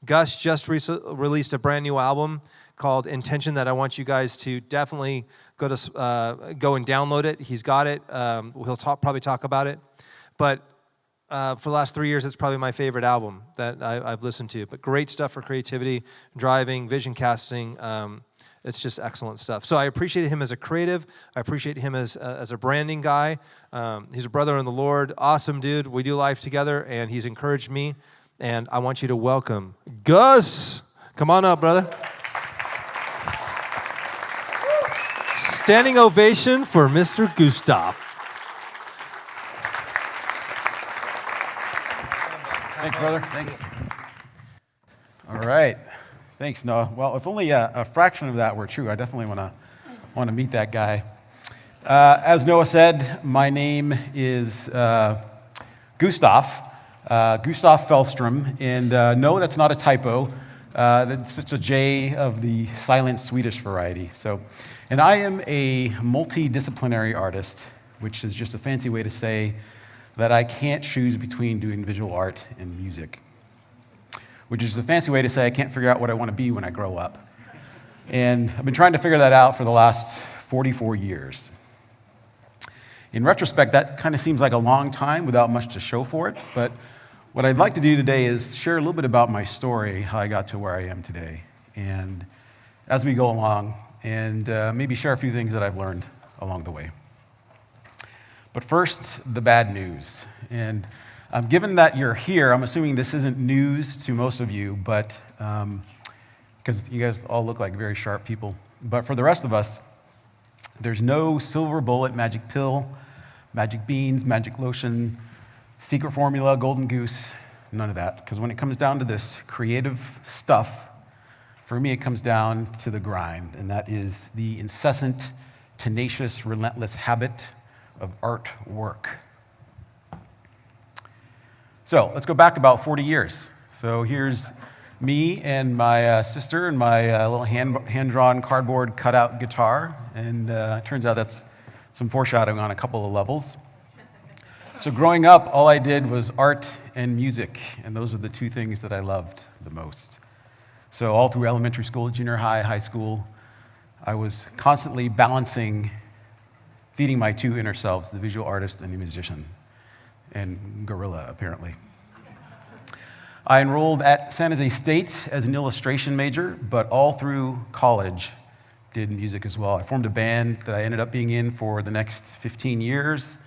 Gus just released a brand new album called Intention that I want you guys to definitely go and download it. He's got it. He'll probably talk about it. But for the last 3 years, it's probably my favorite album that I've listened to. But great stuff for creativity, driving, vision casting. It's just excellent stuff. So I appreciate him as a creative. I appreciate him as a branding guy. He's a brother in the Lord. Awesome dude. We do life together, and he's encouraged me. And I want you to welcome Gus. Come on up, brother. Standing ovation for Mr. Gustaf. Thanks, brother. Thanks. All right. Thanks, Noah. Well, if only a fraction of that were true, I definitely want to meet that guy. As Noah said, my name is Gustaf. Gustaf Fjelstrom. And no, that's not a typo. That's just a J of the silent Swedish variety. And I am a multidisciplinary artist, which is just a fancy way to say that I can't choose between doing visual art and music, which is a fancy way to say I can't figure out what I want to be when I grow up. And I've been trying to figure that out for the last 44 years. In retrospect, that kind of seems like a long time without much to show for it, but what I'd like to do today is share a little bit about my story, how I got to where I am today, and as we go along, and maybe share a few things that I've learned along the way. But first, the bad news. And given that you're here, I'm assuming this isn't news to most of you, but because you guys all look like very sharp people. But for the rest of us, there's no silver bullet, magic pill, magic beans, magic lotion, secret formula, golden goose, none of that. Because when it comes down to this creative stuff, for me, it comes down to the grind, and that is the incessant, tenacious, relentless habit of art work. So let's go back about 40 years. So here's me and my sister and my little hand-drawn cardboard cutout guitar, and it turns out that's some foreshadowing on a couple of levels. So growing up, all I did was art and music, and those were the two things that I loved the most. So all through elementary school, junior high, high school, I was constantly balancing, feeding my two inner selves, the visual artist and the musician, and gorilla, apparently. I enrolled at San Jose State as an illustration major, but all through college did music as well. I formed a band that I ended up being in for the next 15 years,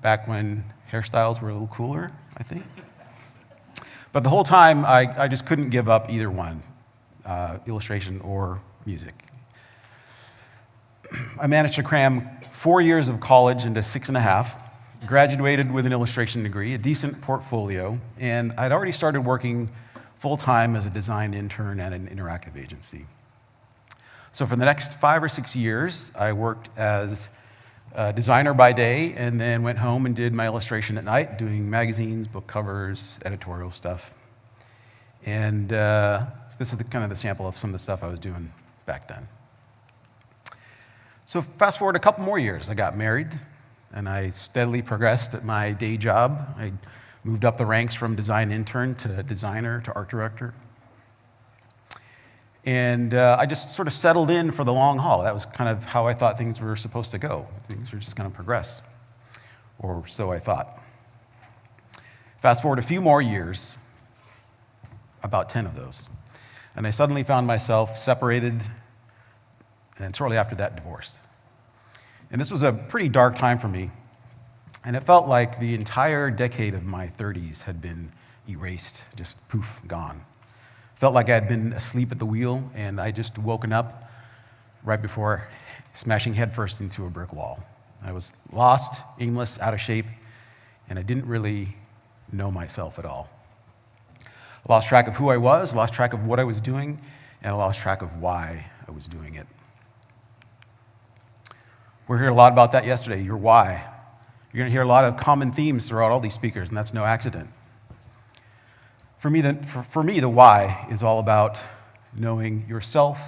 back when hairstyles were a little cooler, I think. But the whole time, I just couldn't give up either one, illustration or music. I managed to cram 4 years of college into 6.5, graduated with an illustration degree, a decent portfolio, and I'd already started working full-time as a design intern at an interactive agency. So for the next 5 or 6 years, I worked as a designer by day, and then went home and did my illustration at night, doing magazines, book covers, editorial stuff. And this is kind of the sample of some of the stuff I was doing back then. So fast forward a couple more years, I got married, and I steadily progressed at my day job. I moved up the ranks from design intern to designer to art director. And I just sort of settled in for the long haul. That was kind of how I thought things were supposed to go. Things were just going to progress, or so I thought. Fast forward a few more years, about 10 of those, and I suddenly found myself separated, and shortly after that, divorced. And this was a pretty dark time for me, and it felt like the entire decade of my 30s had been erased, just poof, gone. Felt like I had been asleep at the wheel, and I just woken up right before smashing headfirst into a brick wall. I was lost, aimless, out of shape, and I didn't really know myself at all. I lost track of who I was, lost track of what I was doing, and I lost track of why I was doing it. We heard a lot about that yesterday, your why. You're going to hear a lot of common themes throughout all these speakers, and that's no accident. For me, the why is all about knowing yourself,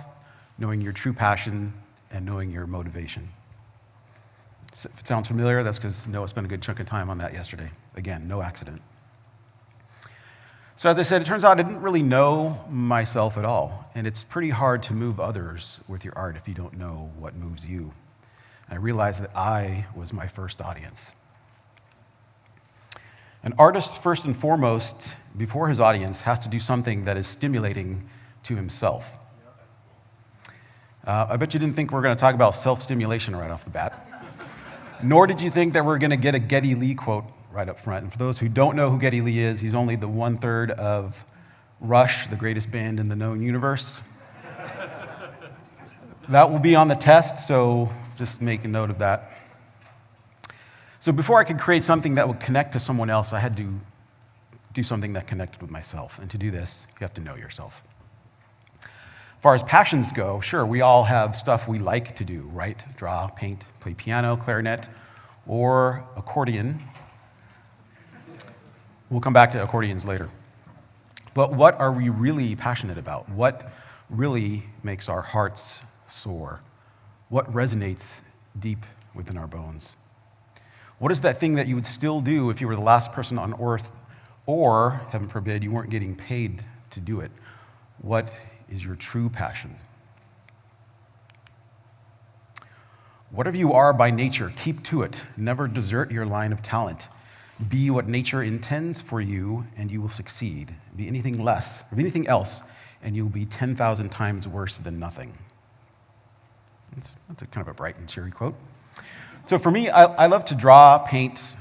knowing your true passion, and knowing your motivation. If it sounds familiar, that's because Noah spent a good chunk of time on that yesterday. Again, no accident. So as I said, it turns out I didn't really know myself at all, and it's pretty hard to move others with your art if you don't know what moves you. And I realized that I was my first audience. An artist, first and foremost, before his audience, has to do something that is stimulating to himself. I bet you didn't think we were going to talk about self-stimulation right off the bat. Nor did you think that we're going to get a Geddy Lee quote right up front. And for those who don't know who Geddy Lee is, he's only the 1/3 of Rush, the greatest band in the known universe. That will be on the test, so just make a note of that. So before I could create something that would connect to someone else, I had to do something that connected with myself. And to do this, you have to know yourself. As far as passions go, sure, we all have stuff we like to do, right? Draw, paint, play piano, clarinet, or accordion. We'll come back to accordions later. But what are we really passionate about? What really makes our hearts soar? What resonates deep within our bones? What is that thing that you would still do if you were the last person on earth, or, heaven forbid, you weren't getting paid to do it? What is your true passion? Whatever you are by nature, keep to it. Never desert your line of talent. Be what nature intends for you, and you will succeed. Be anything less, or anything else, and you'll be 10,000 times worse than nothing. That's a kind of a bright and cheery quote. So for me, I love to draw, paint,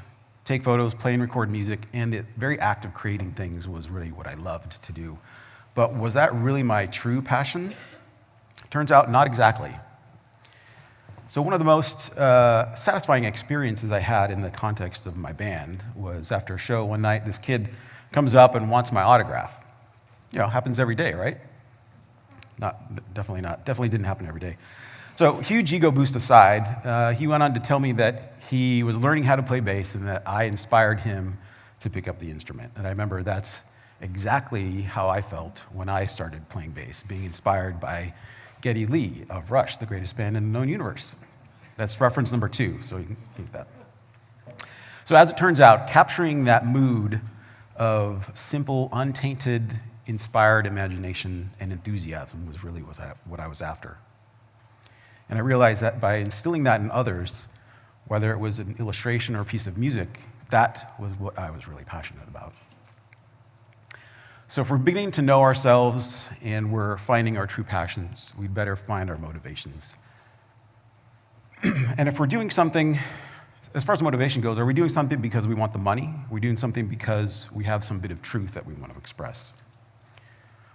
take photos, play and record music, and the very act of creating things was really what I loved to do. But was that really my true passion? Turns out, not exactly. So one of the most satisfying experiences I had in the context of my band was after a show one night, this kid comes up and wants my autograph. You know, happens every day, right? Definitely didn't happen every day. So huge ego boost aside, he went on to tell me that he was learning how to play bass and that I inspired him to pick up the instrument. And I remember that's exactly how I felt when I started playing bass, being inspired by Geddy Lee of Rush, the greatest band in the known universe. That's reference number 2, so you can keep that. So as it turns out, capturing that mood of simple, untainted, inspired imagination and enthusiasm was really what I was after. And I realized that by instilling that in others, whether it was an illustration or a piece of music, that was what I was really passionate about. So if we're beginning to know ourselves and we're finding our true passions, we'd better find our motivations. And if we're doing something, as far as motivation goes, are we doing something because we want the money? Are we doing something because we have some bit of truth that we want to express?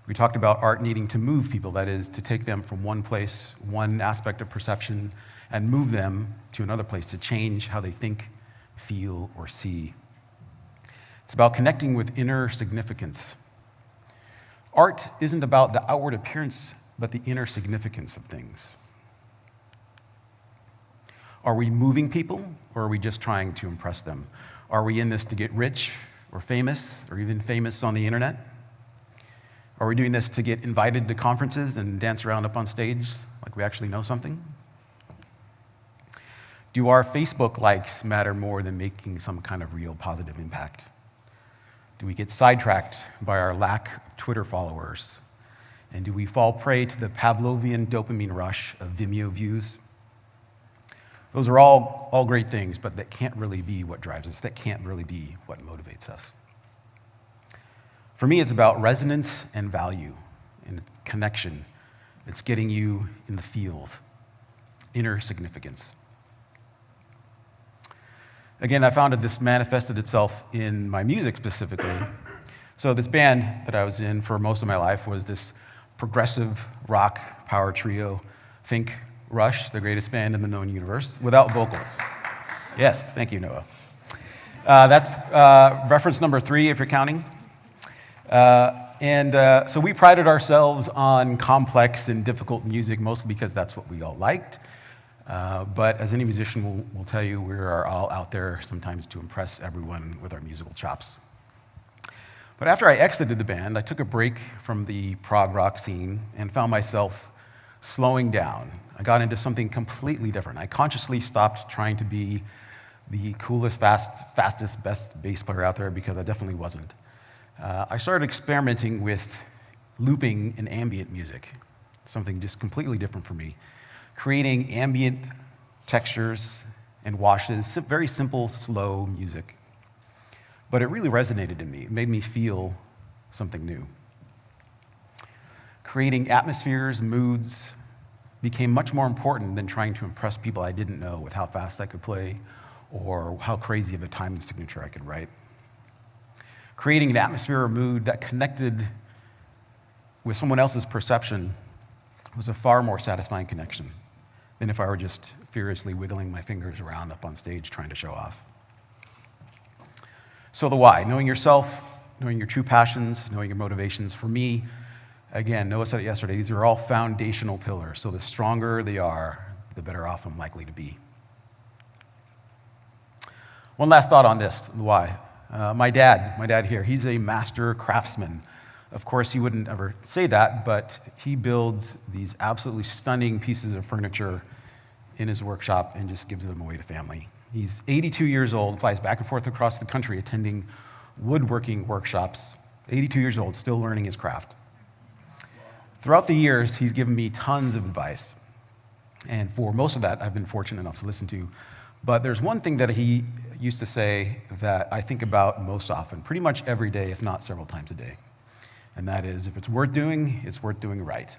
We talked about art needing to move people, that is, to take them from one place, one aspect of perception, and move them to another place to change how they think, feel, or see. It's about connecting with inner significance. Art isn't about the outward appearance, but the inner significance of things. Are we moving people, or are we just trying to impress them? Are we in this to get rich, or famous, or even famous on the internet? Are we doing this to get invited to conferences and dance around up on stage like we actually know something? Do our Facebook likes matter more than making some kind of real positive impact? Do we get sidetracked by our lack of Twitter followers? And do we fall prey to the Pavlovian dopamine rush of Vimeo views? Those are all great things, but that can't really be what drives us. That can't really be what motivates us. For me, it's about resonance and value, and it's connection. It's getting you in the field, inner significance. Again, I found that this manifested itself in my music specifically. So this band that I was in for most of my life was this progressive rock power trio. Think Rush, the greatest band in the known universe, without vocals. Yes, thank you, Noah. That's reference number 3, if you're counting. So we prided ourselves on complex and difficult music, mostly because that's what we all liked. But as any musician will tell you, we are all out there sometimes to impress everyone with our musical chops. But after I exited the band, I took a break from the prog rock scene and found myself slowing down. I got into something completely different. I consciously stopped trying to be the coolest, fastest, best bass player out there, because I definitely wasn't. I started experimenting with looping and ambient music, something just completely different for me, creating ambient textures and washes, very simple, slow music. But it really resonated in me. It made me feel something new. Creating atmospheres, moods, became much more important than trying to impress people I didn't know with how fast I could play or how crazy of a time signature I could write. Creating an atmosphere or mood that connected with someone else's perception was a far more satisfying connection than if I were just furiously wiggling my fingers around up on stage trying to show off. So the why, knowing yourself, knowing your true passions, knowing your motivations. For me, again, Noah said it yesterday, these are all foundational pillars. So the stronger they are, the better off I'm likely to be. One last thought on this, the why. My dad here, he's a master craftsman. Of course, he wouldn't ever say that, but he builds these absolutely stunning pieces of furniture in his workshop and just gives them away to family. He's 82 years old, flies back and forth across the country attending woodworking workshops. 82 years old, still learning his craft. Throughout the years, he's given me tons of advice. And for most of that, I've been fortunate enough to listen to. But there's one thing that he used to say that I think about most often, pretty much every day, if not several times a day. And that is, if it's worth doing right.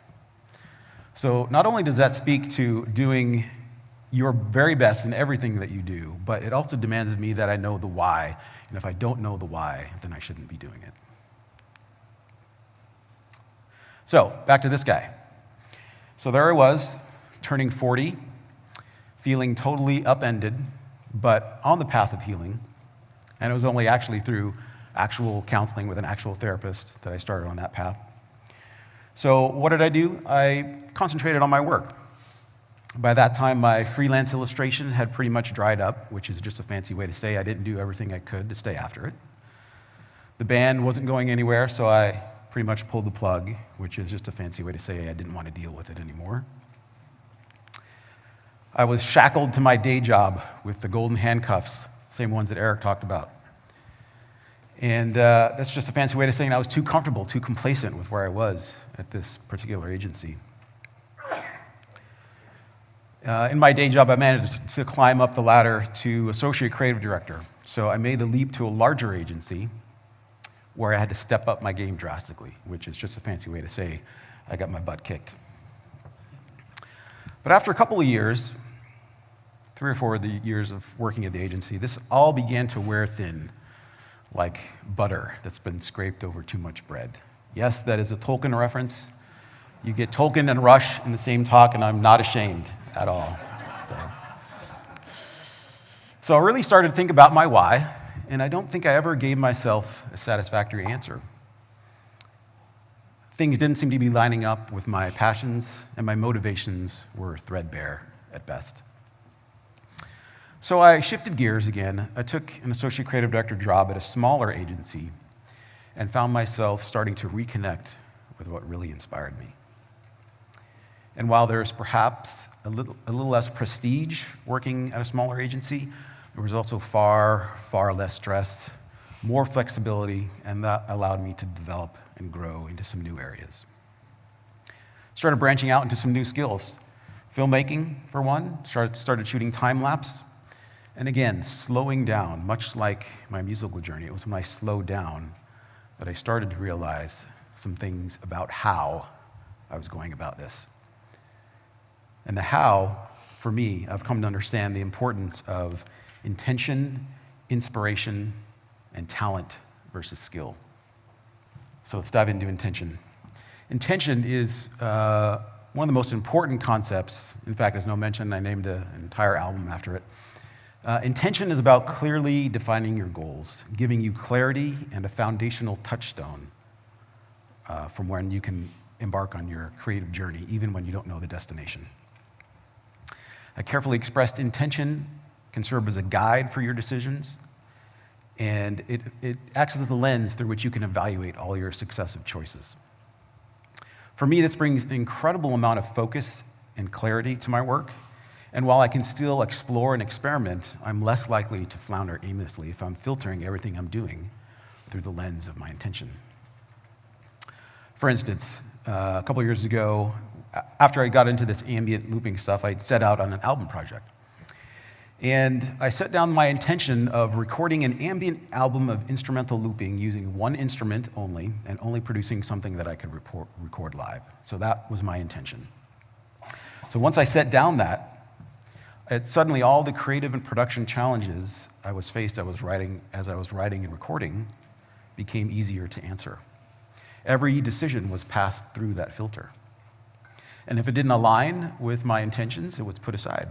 So not only does that speak to doing your very best in everything that you do, but it also demands of me that I know the why. And if I don't know the why, then I shouldn't be doing it. So, back to this guy. So there I was, turning 40, feeling totally upended, but on the path of healing. And it was only actually through actual counseling with an actual therapist that I started on that path. So what did I do? I concentrated on my work. By that time, my freelance illustration had pretty much dried up, which is just a fancy way to say I didn't do everything I could to stay after it. The band wasn't going anywhere, so I pretty much pulled the plug, which is just a fancy way to say I didn't want to deal with it anymore. I was shackled to my day job with the golden handcuffs, same ones that Eric talked about. And that's just a fancy way of saying I was too comfortable, too complacent with where I was at this particular agency. In my day job, I managed to climb up the ladder to associate creative director. So I made the leap to a larger agency where I had to step up my game drastically, which is just a fancy way to say I got my butt kicked. But after a couple of years, 3 or 4 of the years of working at the agency, this all began to wear thin, like butter that's been scraped over too much bread. Yes, that is a Tolkien reference. You get Tolkien and Rush in the same talk, and I'm not ashamed at all. So I really started to think about my why, and I don't think I ever gave myself a satisfactory answer. Things didn't seem to be lining up with my passions, and my motivations were threadbare at best. So I shifted gears again. I took an associate creative director job at a smaller agency and found myself starting to reconnect with what really inspired me. And while there's perhaps a little less prestige working at a smaller agency, there was also far, far less stress, more flexibility, and that allowed me to develop and grow into some new areas. Started branching out into some new skills. Filmmaking, for one, started shooting time-lapse. And again, slowing down, much like my musical journey. It was when I slowed down that I started to realize some things about how I was going about this. And the how, for me, I've come to understand the importance of intention, inspiration, and talent versus skill. So let's dive into intention. Intention is one of the most important concepts. In fact, as Noah mentioned, I named an entire album after it. Intention is about clearly defining your goals, giving you clarity and a foundational touchstone from when you can embark on your creative journey, even when you don't know the destination. A carefully expressed intention can serve as a guide for your decisions, and it acts as the lens through which you can evaluate all your successive choices. For me, this brings an incredible amount of focus and clarity to my work, and while I can still explore and experiment, I'm less likely to flounder aimlessly if I'm filtering everything I'm doing through the lens of my intention. For instance, a couple years ago, after I got into this ambient looping stuff, I'd set out on an album project. And I set down my intention of recording an ambient album of instrumental looping using one instrument only, and only producing something that I could record live. So that was my intention. So once I set down that, suddenly all the creative and production challenges I was faced as I was writing and recording became easier to answer. Every decision was passed through that filter. And if it didn't align with my intentions, it was put aside.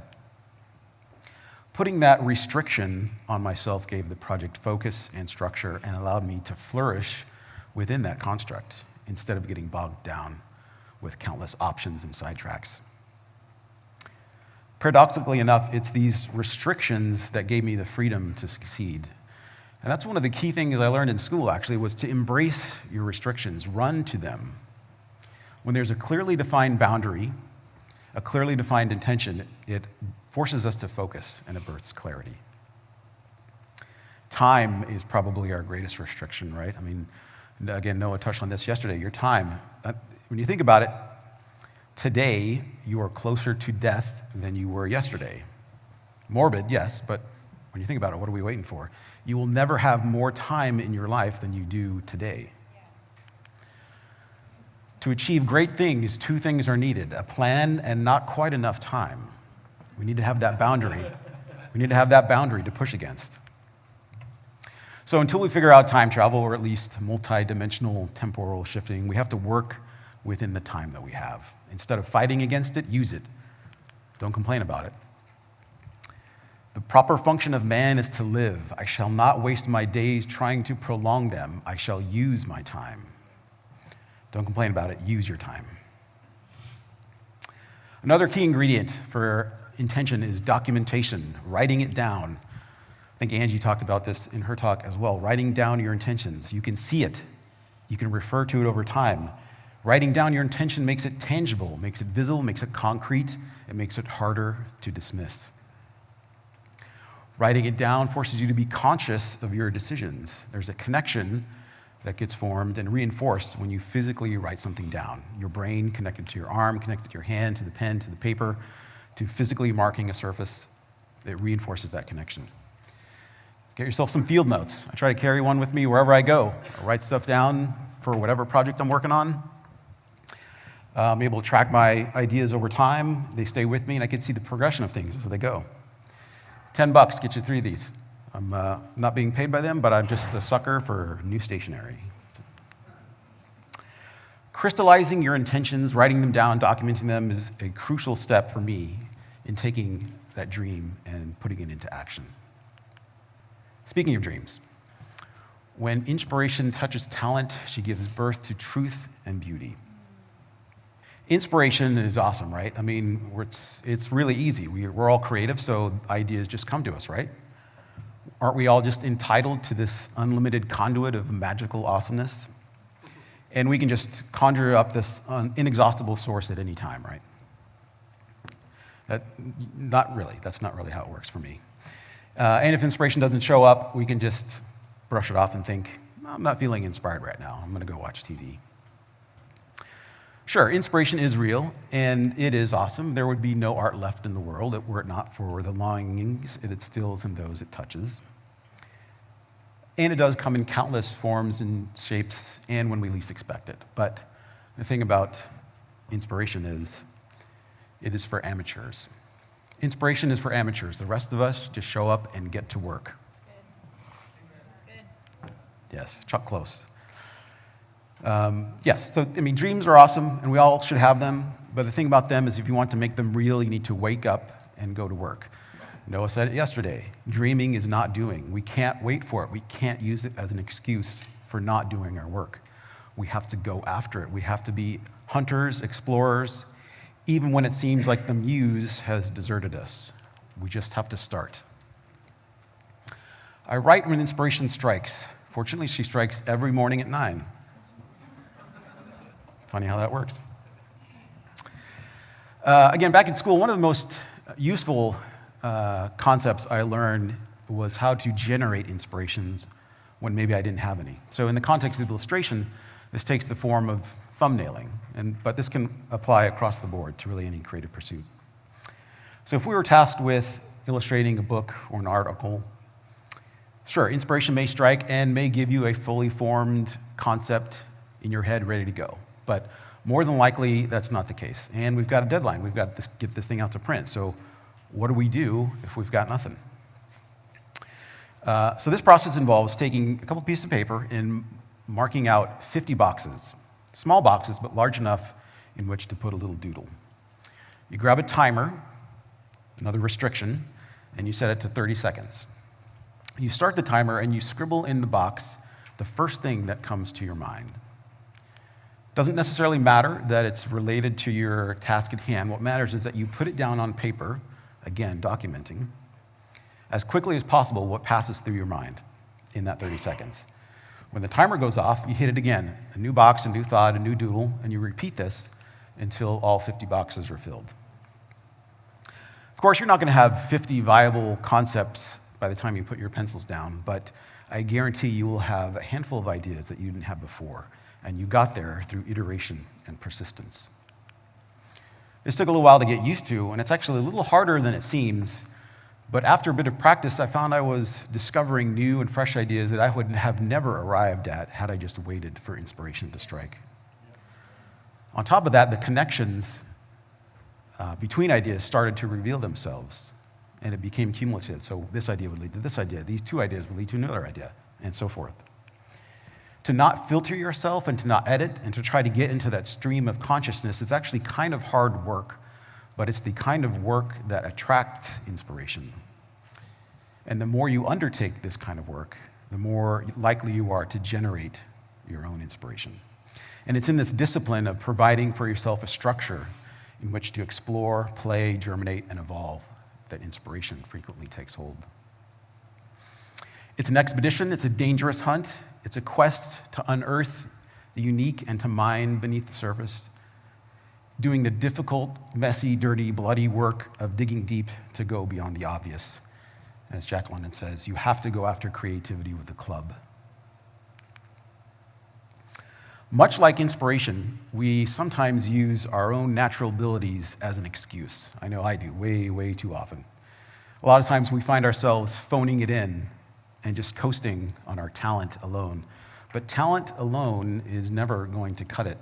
Putting that restriction on myself gave the project focus and structure and allowed me to flourish within that construct instead of getting bogged down with countless options and sidetracks. Paradoxically enough, it's these restrictions that gave me the freedom to succeed. And that's one of the key things I learned in school, actually, was to embrace your restrictions, run to them. When there's a clearly defined boundary, a clearly defined intention, it forces us to focus and it births clarity. Time is probably our greatest restriction, right? I mean, again, Noah touched on this yesterday. Your time, when you think about it, today you are closer to death than you were yesterday. Morbid, yes, but when you think about it, what are we waiting for? You will never have more time in your life than you do today. To achieve great things, two things are needed: a plan and not quite enough time. We need to have that boundary. We need to have that boundary to push against. So until we figure out time travel, or at least multi-dimensional temporal shifting, we have to work within the time that we have. Instead of fighting against it, use it. Don't complain about it. The proper function of man is to live. I shall not waste my days trying to prolong them. I shall use my time. Don't complain about it. Use your time. Another key ingredient for intention is documentation, writing it down. I think Angie talked about this in her talk as well. Writing down your intentions. You can see it. You can refer to it over time. Writing down your intention makes it tangible, makes it visible, makes it concrete. It makes it harder to dismiss. Writing it down forces you to be conscious of your decisions. There's a connection that gets formed and reinforced when you physically write something down. Your brain connected to your arm, connected to your hand, to the pen, to the paper, to physically marking a surface. It reinforces that connection. Get yourself some field notes. I try to carry one with me wherever I go. I write stuff down for whatever project I'm working on. I'm able to track my ideas over time. They stay with me, and I can see the progression of things as they go. $10 get you 3 of these. I'm not being paid by them, but I'm just a sucker for new stationery. Crystallizing your intentions, writing them down, documenting them is a crucial step for me in taking that dream and putting it into action. Speaking of dreams, when inspiration touches talent, she gives birth to truth and beauty. Inspiration is awesome, right? I mean, it's really easy. We're all creative, so ideas just come to us, right? Aren't we all just entitled to this unlimited conduit of magical awesomeness? And we can just conjure up this inexhaustible source at any time, right? That's not really how it works for me. And if inspiration doesn't show up, we can just brush it off and think, I'm not feeling inspired right now. I'm going to go watch TV. Sure, inspiration is real, and it is awesome. There would be no art left in the world were it not for the longings it instills in those it touches. And it does come in countless forms and shapes, and when we least expect it. But the thing about inspiration is, it is for amateurs. Inspiration is for amateurs. The rest of us just show up and get to work. That's good. Yes, Chuck Close. Yes, so I mean, dreams are awesome, and we all should have them. But the thing about them is, if you want to make them real, you need to wake up and go to work. Noah said it yesterday. Dreaming is not doing. We can't wait for it. We can't use it as an excuse for not doing our work. We have to go after it. We have to be hunters, explorers, even when it seems like the muse has deserted us. We just have to start. I write when inspiration strikes. Fortunately, she strikes every morning at 9. Funny how that works. Again, back in school, one of the most useful concepts I learned was how to generate inspirations when maybe I didn't have any. So in the context of illustration, this takes the form of thumbnailing, but this can apply across the board to really any creative pursuit. So if we were tasked with illustrating a book or an article, sure, inspiration may strike and may give you a fully formed concept in your head ready to go. But more than likely, that's not the case. And we've got a deadline. We've got to get this thing out to print. So what do we do if we've got nothing? So this process involves taking a couple pieces of paper and marking out 50 boxes. Small boxes, but large enough in which to put a little doodle. You grab a timer, another restriction, and you set it to 30 seconds. You start the timer and you scribble in the box the first thing that comes to your mind. Doesn't necessarily matter that it's related to your task at hand. What matters is that you put it down on paper, again, documenting, as quickly as possible what passes through your mind in that 30 seconds. When the timer goes off, you hit it again. A new box, a new thought, a new doodle, and you repeat this until all 50 boxes are filled. Of course, you're not going to have 50 viable concepts by the time you put your pencils down, but I guarantee you will have a handful of ideas that you didn't have before, and you got there through iteration and persistence. This took a little while to get used to, and it's actually a little harder than it seems, but after a bit of practice, I found I was discovering new and fresh ideas that I would have never arrived at had I just waited for inspiration to strike. On top of that, the connections between ideas started to reveal themselves, and it became cumulative. So this idea would lead to this idea, these two ideas would lead to another idea, and so forth. To not filter yourself and to not edit and to try to get into that stream of consciousness is actually kind of hard work, but it's the kind of work that attracts inspiration. And the more you undertake this kind of work, the more likely you are to generate your own inspiration. And it's in this discipline of providing for yourself a structure in which to explore, play, germinate, and evolve that inspiration frequently takes hold. It's an expedition, it's a dangerous hunt, it's a quest to unearth the unique and to mine beneath the surface, doing the difficult, messy, dirty, bloody work of digging deep to go beyond the obvious. As Jack London says, you have to go after creativity with a club. Much like inspiration, we sometimes use our own natural abilities as an excuse. I know I do, way, way too often. A lot of times we find ourselves phoning it in and just coasting on our talent alone. But talent alone is never going to cut it.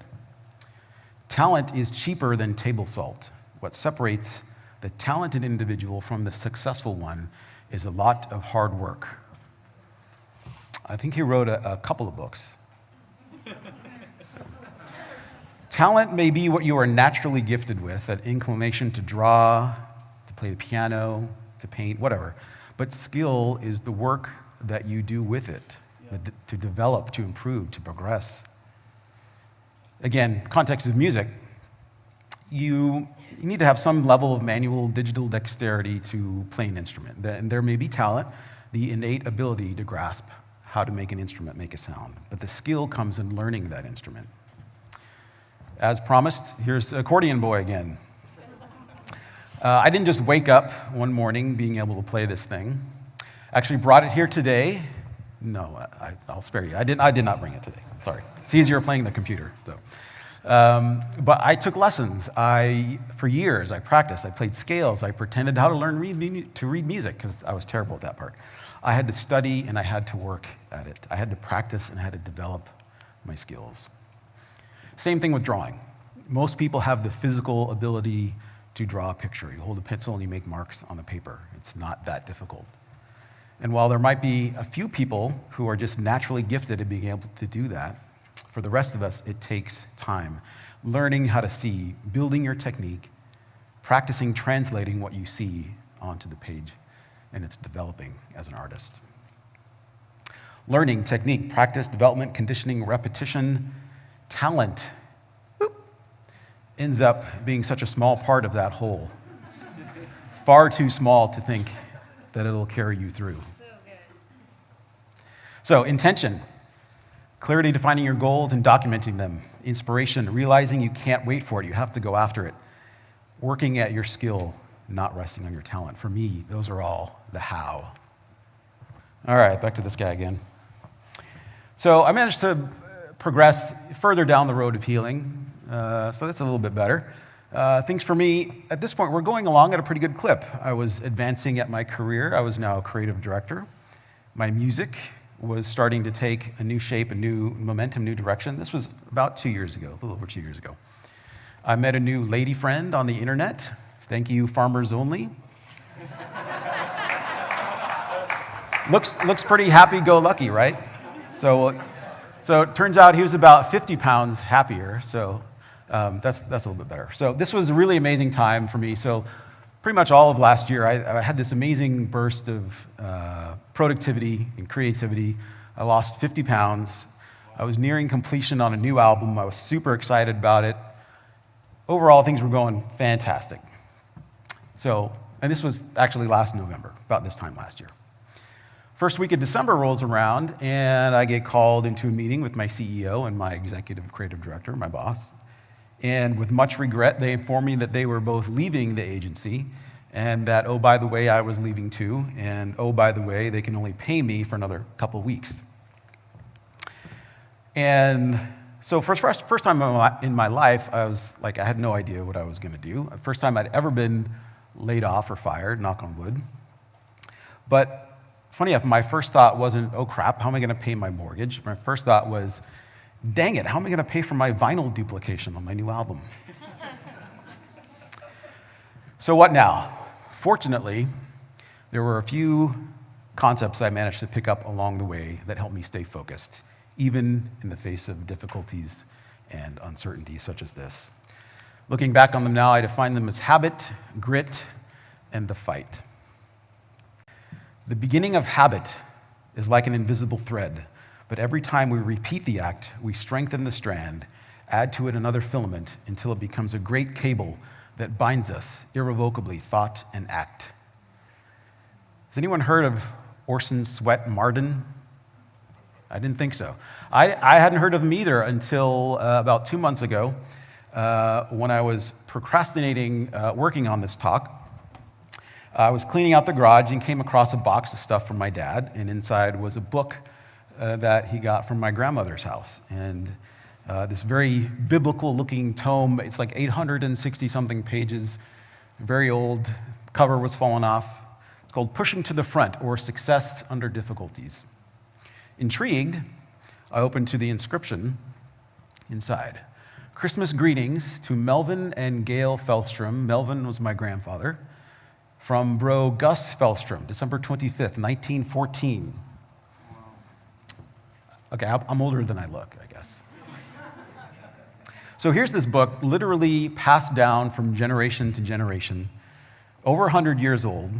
Talent is cheaper than table salt. What separates the talented individual from the successful one is a lot of hard work. I think he wrote a couple of books. Talent may be what you are naturally gifted with, that inclination to draw, to play the piano, to paint, whatever. But skill is the work that you do with it, to develop, to improve, to progress. Again, context of music, you need to have some level of manual digital dexterity to play an instrument. And there may be talent, the innate ability to grasp how to make an instrument make a sound. But the skill comes in learning that instrument. As promised, here's Accordion Boy again. I didn't just wake up one morning being able to play this thing. Actually brought it here today. No, I'll spare you. I did not bring it today. Sorry. It's easier playing the computer. So, but I took lessons. For years, I practiced. I played scales. I pretended how to learn to read music because I was terrible at that part. I had to study and I had to work at it. I had to practice and I had to develop my skills. Same thing with drawing. Most people have the physical ability to draw a picture. You hold a pencil and you make marks on the paper. It's not that difficult. And while there might be a few people who are just naturally gifted at being able to do that, for the rest of us, it takes time. Learning how to see, building your technique, practicing translating what you see onto the page, and it's developing as an artist. Learning, technique, practice, development, conditioning, repetition, talent ends up being such a small part of that whole. It's far too small to think that it'll carry you through. So, intention, clarity defining your goals and documenting them. Inspiration, realizing you can't wait for it, you have to go after it. Working at your skill, not resting on your talent. For me, those are all the how. All right, back to this guy again. So I managed to progress further down the road of healing, so that's a little bit better. Things for me, at this point, were going along at a pretty good clip. I was advancing at my career. I was now a creative director. My music was starting to take a new shape, a new momentum, new direction. This was about 2 years ago, a little over 2 years ago. I met a new lady friend on the internet. Thank you, Farmers Only. Looks pretty happy-go-lucky, right? So it turns out he was about 50 pounds happier, so that's a little bit better. So this was a really amazing time for me. So pretty much all of last year, I had this amazing burst of productivity and creativity. I lost 50 pounds. I was nearing completion on a new album. I was super excited about it. Overall, things were going fantastic. So, and this was actually last November, about this time last year. First week of December rolls around, and I get called into a meeting with my CEO and my executive creative director, my boss. And with much regret, they informed me that they were both leaving the agency, and that, oh, by the way, I was leaving too, and oh, by the way, they can only pay me for another couple weeks. And so for the first time in my life, I was like, I had no idea what I was going to do. First time I'd ever been laid off or fired, knock on wood. But funny enough, my first thought wasn't, oh crap, how am I going to pay my mortgage? My first thought was, dang it, how am I going to pay for my vinyl duplication on my new album? So what now? Fortunately, there were a few concepts I managed to pick up along the way that helped me stay focused, even in the face of difficulties and uncertainty such as this. Looking back on them now, I define them as habit, grit, and the fight. The beginning of habit is like an invisible thread, but every time we repeat the act, we strengthen the strand, add to it another filament until it becomes a great cable that binds us irrevocably, thought and act. Has anyone heard of Orson Swett Marden? I didn't think so. I hadn't heard of him either until about 2 months ago when I was procrastinating working on this talk. I was cleaning out the garage and came across a box of stuff from my dad, and inside was a book that he got from my grandmother's house. And this very biblical-looking tome, it's like 860-something pages, very old, cover was falling off. It's called Pushing to the Front, or Success Under Difficulties. Intrigued, I opened to the inscription inside. Christmas greetings to Melvin and Gail Fjelstrom. Melvin was my grandfather. From bro Gus Fjelstrom, December 25th, 1914. Okay, I'm older than I look, I guess. So here's this book, literally passed down from generation to generation, over 100 years old.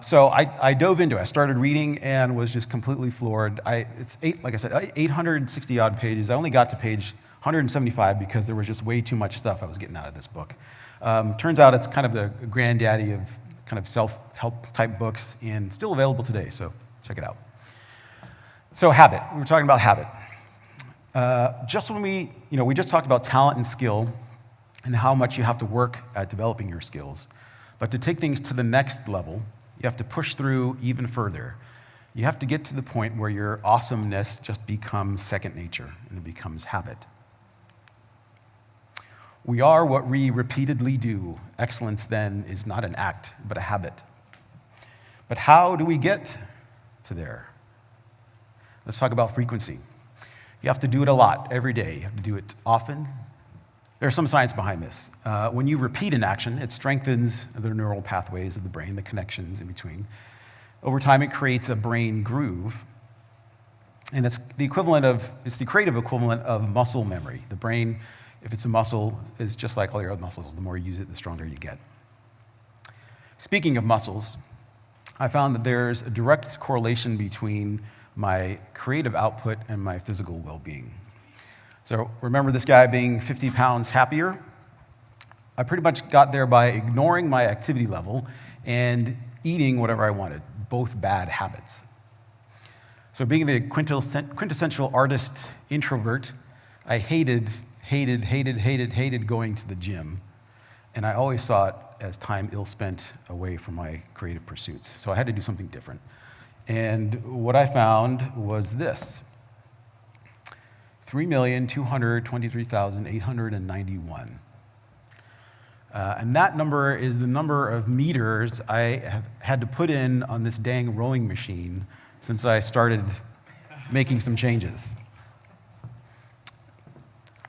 So I dove into it. I started reading and was just completely floored. It's 860 odd pages. I only got to page 175 because there was just way too much stuff I was getting out of this book. Turns out it's kind of the granddaddy of kind of self-help type books and still available today, so check it out. So habit, we were talking about habit. Just when we just talked about talent and skill and how much you have to work at developing your skills. But to take things to the next level, you have to push through even further. You have to get to the point where your awesomeness just becomes second nature and it becomes habit. We are what we repeatedly do. Excellence, then, is not an act, but a habit. But how do we get to there? Let's talk about frequency. You have to do it a lot, every day. You have to do it often. There's some science behind this. When you repeat an action, it strengthens the neural pathways of the brain, the connections in between. Over time, it creates a brain groove. And it's the creative equivalent of muscle memory. The brain, if it's a muscle, is just like all your other muscles. The more you use it, the stronger you get. Speaking of muscles, I found that there's a direct correlation between my creative output and my physical well-being. So remember this guy being 50 pounds happier? I pretty much got there by ignoring my activity level and eating whatever I wanted, both bad habits. So being the quintessential artist introvert, I hated going to the gym. And I always saw it as time ill spent away from my creative pursuits. So I had to do something different. And what I found was this: 3,223,891. And that number is the number of meters I have had to put in on this dang rowing machine since I started making some changes.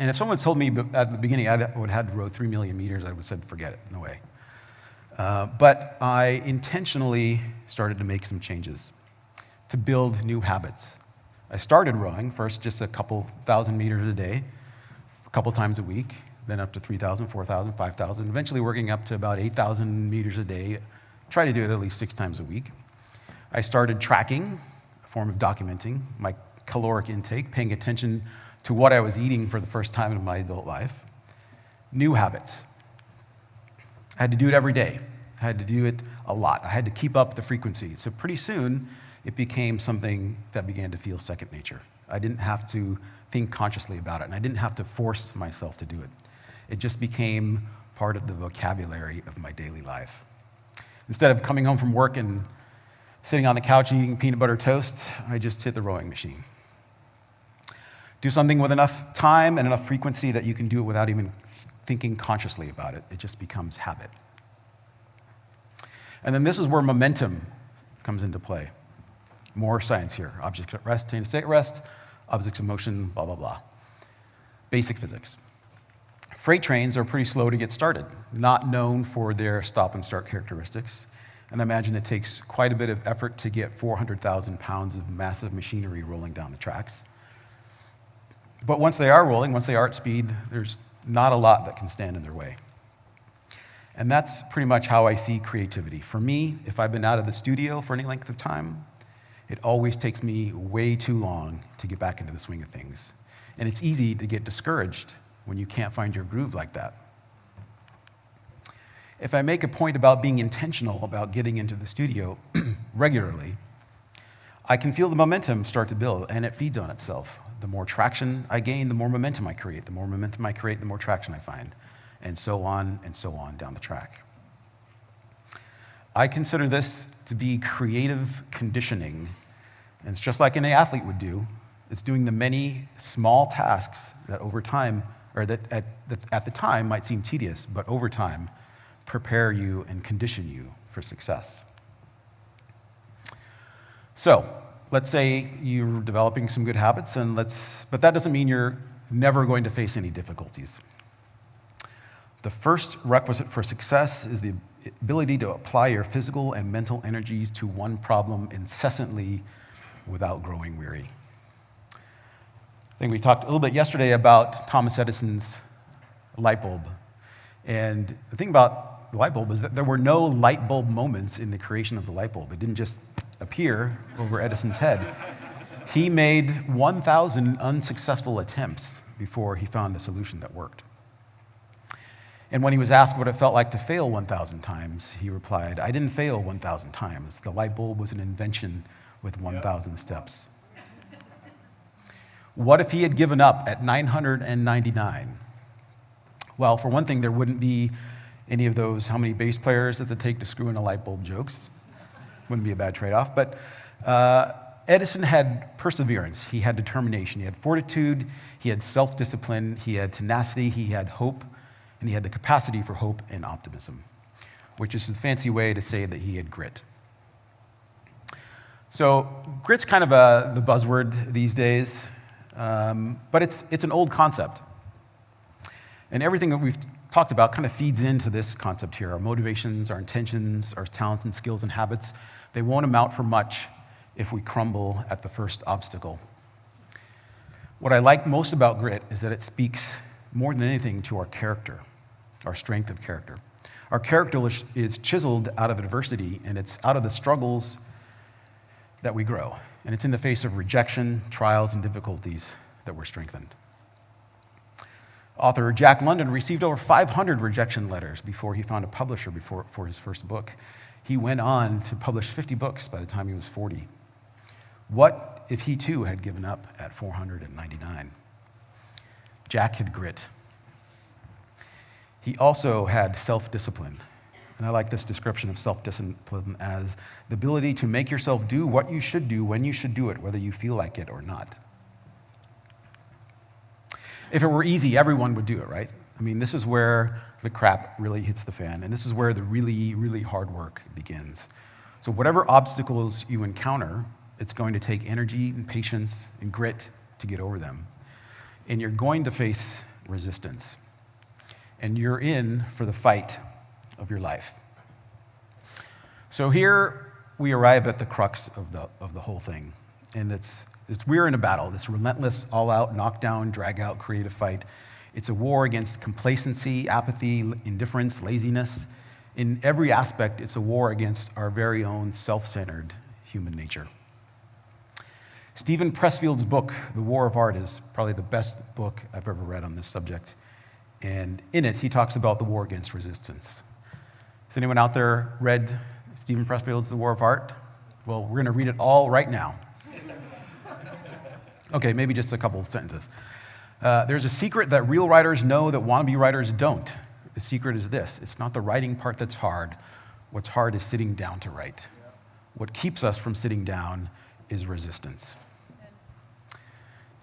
And if someone told me at the beginning I would have had to row 3 million meters, I would have said, forget it, no way. But I intentionally started to make some changes to build new habits. I started rowing, first just a couple thousand meters a day, a couple times a week, then up to 3,000, 4,000, 5,000, eventually working up to about 8,000 meters a day. Try to do it at least 6 times a week. I started tracking, a form of documenting my caloric intake, paying attention to what I was eating for the first time in my adult life. New habits. I had to do it every day. I had to do it a lot. I had to keep up the frequency. So pretty soon, it became something that began to feel second nature. I didn't have to think consciously about it, and I didn't have to force myself to do it. It just became part of the vocabulary of my daily life. Instead of coming home from work and sitting on the couch eating peanut butter toast, I just hit the rowing machine. Do something with enough time and enough frequency that you can do it without even thinking consciously about it. It just becomes habit. And then this is where momentum comes into play. More science here. Objects at rest attain a state at rest. Objects in motion, blah, blah, blah. Basic physics. Freight trains are pretty slow to get started, not known for their stop and start characteristics. And I imagine it takes quite a bit of effort to get 400,000 pounds of massive machinery rolling down the tracks. But once they are rolling, once they are at speed, there's not a lot that can stand in their way. And that's pretty much how I see creativity. For me, if I've been out of the studio for any length of time, it always takes me way too long to get back into the swing of things. And it's easy to get discouraged when you can't find your groove like that. If I make a point about being intentional about getting into the studio regularly, I can feel the momentum start to build, and it feeds on itself. The more traction I gain, the more momentum I create. The more momentum I create, the more traction I find, and so on down the track. I consider this to be creative conditioning, and it's just like any athlete would do. It's doing the many small tasks that over time, or that at the time might seem tedious, but over time prepare you and condition you for success. So, let's say you're developing some good habits, but that doesn't mean you're never going to face any difficulties. The first requisite for success is the ability to apply your physical and mental energies to one problem incessantly without growing weary. I think we talked a little bit yesterday about Thomas Edison's light bulb. And the thing about the light bulb is that there were no light bulb moments in the creation of the light bulb. It didn't just appear over Edison's head. He made 1,000 unsuccessful attempts before he found a solution that worked. And when he was asked what it felt like to fail 1,000 times, he replied, "I didn't fail 1,000 times. The light bulb was an invention with 1,000 steps." What if he had given up at 999? Well, for one thing, there wouldn't be any of those "how many bass players does it take to screw in a light bulb" jokes. Wouldn't be a bad trade-off. But Edison had perseverance. He had determination. He had fortitude. He had self-discipline. He had tenacity. He had hope. And he had the capacity for hope and optimism, which is a fancy way to say that he had grit. So grit's kind of the buzzword these days, but it's an old concept. And everything that we've talked about kind of feeds into this concept here. Our motivations, our intentions, our talents and skills and habits, they won't amount for much if we crumble at the first obstacle. What I like most about grit is that it speaks more than anything to our character, our strength of character. Our character is chiseled out of adversity, and it's out of the struggles that we grow. And it's in the face of rejection, trials, and difficulties that we're strengthened. Author Jack London received over 500 rejection letters before he found a publisher for his first book. He went on to publish 50 books by the time he was 40. What if he too had given up at 499? Jack had grit. He also had self-discipline. And I like this description of self-discipline as the ability to make yourself do what you should do when you should do it, whether you feel like it or not. If it were easy, everyone would do it, right? I mean, this is where the crap really hits the fan, and this is where the really, really hard work begins. So whatever obstacles you encounter, it's going to take energy and patience and grit to get over them. And you're going to face resistance. And you're in for the fight of your life. So here we arrive at the crux of the whole thing. And it's we're in a battle, this relentless, all-out, knock-down, drag-out, creative fight. It's a war against complacency, apathy, indifference, laziness. In every aspect, it's a war against our very own self-centered human nature. Stephen Pressfield's book, The War of Art, is probably the best book I've ever read on this subject. And in it, he talks about the war against resistance. Has anyone out there read Stephen Pressfield's The War of Art? Well, we're going to read it all right now. Okay, maybe just a couple of sentences. There's a secret that real writers know that wannabe writers don't. The secret is this: it's not the writing part that's hard. What's hard is sitting down to write. What keeps us from sitting down is resistance.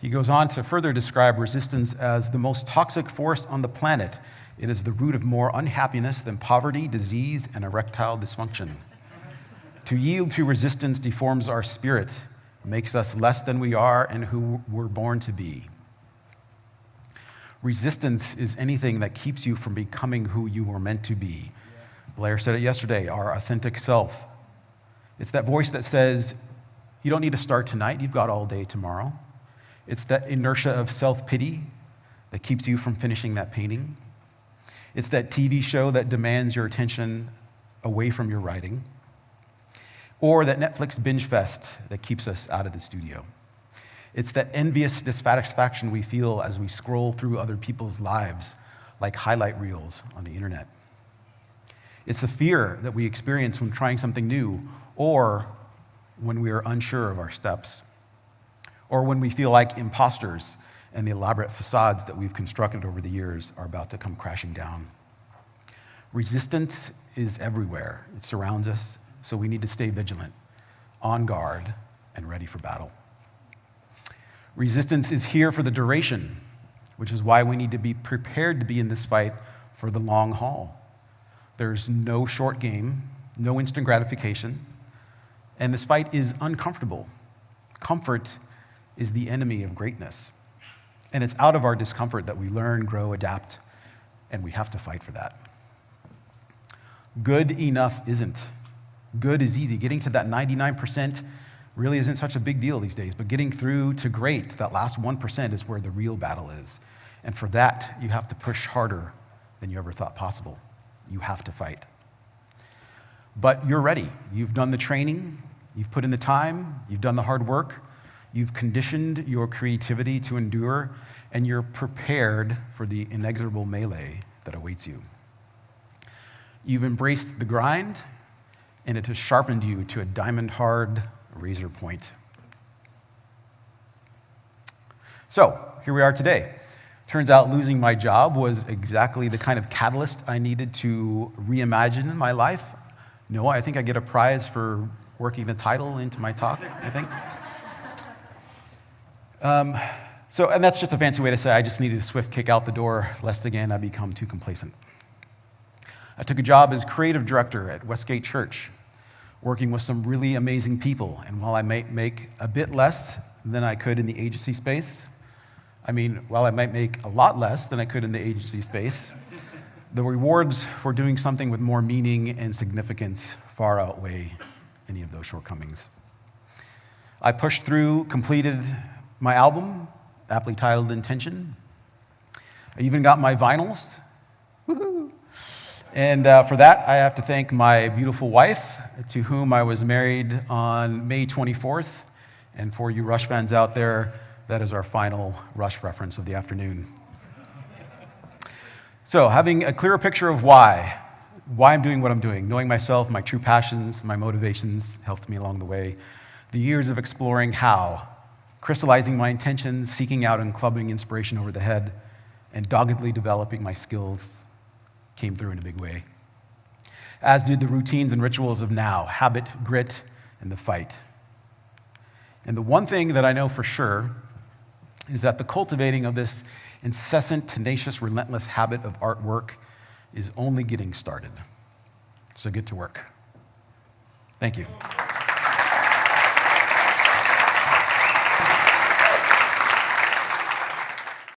He goes on to further describe resistance as the most toxic force on the planet. It is the root of more unhappiness than poverty, disease, and erectile dysfunction. To yield to resistance deforms our spirit, makes us less than we are and who we're born to be. Resistance is anything that keeps you from becoming who you were meant to be. Blair said it yesterday, our authentic self. It's that voice that says, you don't need to start tonight, you've got all day tomorrow. It's that inertia of self-pity that keeps you from finishing that painting. It's that TV show that demands your attention away from your writing. Or that Netflix binge fest that keeps us out of the studio. It's that envious dissatisfaction we feel as we scroll through other people's lives like highlight reels on the internet. It's the fear that we experience when trying something new, or when we are unsure of our steps, or when we feel like imposters and the elaborate facades that we've constructed over the years are about to come crashing down. Resistance is everywhere. It surrounds us, so we need to stay vigilant, on guard, and ready for battle. Resistance is here for the duration, which is why we need to be prepared to be in this fight for the long haul. There's no short game, no instant gratification, and this fight is uncomfortable. Comfort is the enemy of greatness. And it's out of our discomfort that we learn, grow, adapt, and we have to fight for that. Good enough isn't. Good is easy. Getting to that 99% really isn't such a big deal these days, but getting through to great, that last 1% is where the real battle is. And for that, you have to push harder than you ever thought possible. You have to fight. But you're ready. You've done the training, you've put in the time, you've done the hard work, you've conditioned your creativity to endure, and you're prepared for the inexorable melee that awaits you. You've embraced the grind, and it has sharpened you to a diamond-hard razor point. So, here we are today. Turns out losing my job was exactly the kind of catalyst I needed to reimagine my life. No, I think I get a prize for working the title into my talk, I think. And that's just a fancy way to say I just needed a swift kick out the door, lest again I become too complacent. I took a job as creative director at Westgate Church, working with some really amazing people. And while I might make a bit less than I could in the agency space, while I might make a lot less than I could in the agency space, the rewards for doing something with more meaning and significance far outweigh any of those shortcomings. I pushed through, completed my album, aptly titled Intention. I even got my vinyls. Woohoo! And for that, I have to thank my beautiful wife, to whom I was married on May 24th. And for you Rush fans out there, that is our final Rush reference of the afternoon. So, having a clearer picture of why I'm doing what I'm doing, knowing myself, my true passions, my motivations helped me along the way. The years of exploring how, crystallizing my intentions, seeking out and clubbing inspiration over the head, and doggedly developing my skills came through in a big way. as did the routines and rituals of now, habit, grit, and the fight. And the one thing that I know for sure is that the cultivating of this incessant, tenacious, relentless habit of artwork is only getting started. So get to work. Thank you.